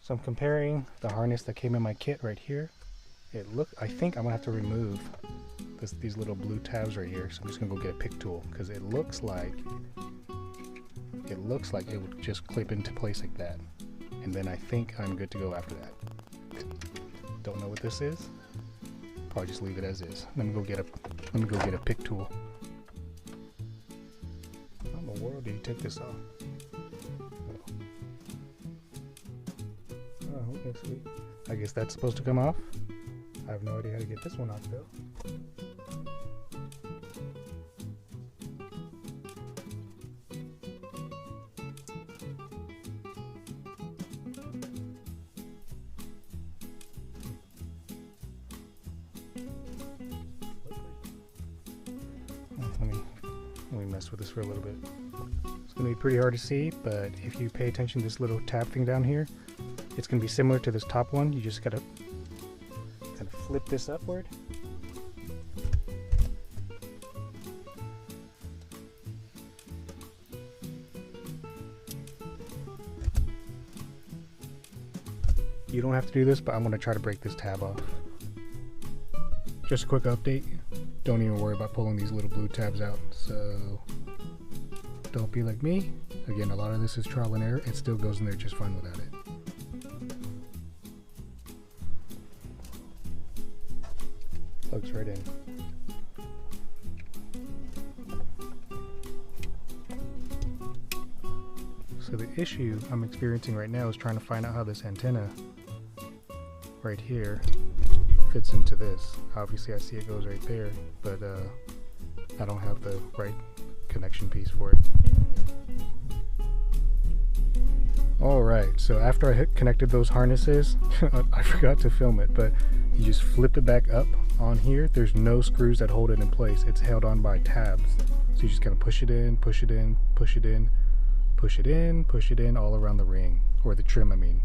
So I'm comparing the harness that came in my kit right here. I think I'm gonna have to remove these little blue tabs right here. So I'm just gonna go get a pick tool because it looks like it would just clip into place like that. And then I think I'm good to go after that. Don't know what this is. Probably just leave it as is. Let me go get a pick tool. How in the world do you take this off? Oh, okay, sweet. I guess that's supposed to come off. I have no idea how to get this one off though. Let me mess with this for a little bit. It's going to be pretty hard to see, but if you pay attention to this little tab thing down here, it's going to be similar to this top one. You just got to kind of flip this upward. You don't have to do this, but I'm going to try to break this tab off. Just a quick update. Don't even worry about pulling these little blue tabs out. So don't be like me. Again, a lot of this is trial and error. It still goes in there just fine without it. Plugs right in. So the issue I'm experiencing right now is trying to find out how this antenna right here fits into this. Obviously I see it goes right there, but I don't have the right connection piece for it. Alright, so after I connected those harnesses, I forgot to film it, but you just flip it back up on here. There's no screws that hold it in place. It's held on by tabs. So you just kind of push it in, push it in, push it in, push it in, push it in all around the ring, or the trim I mean.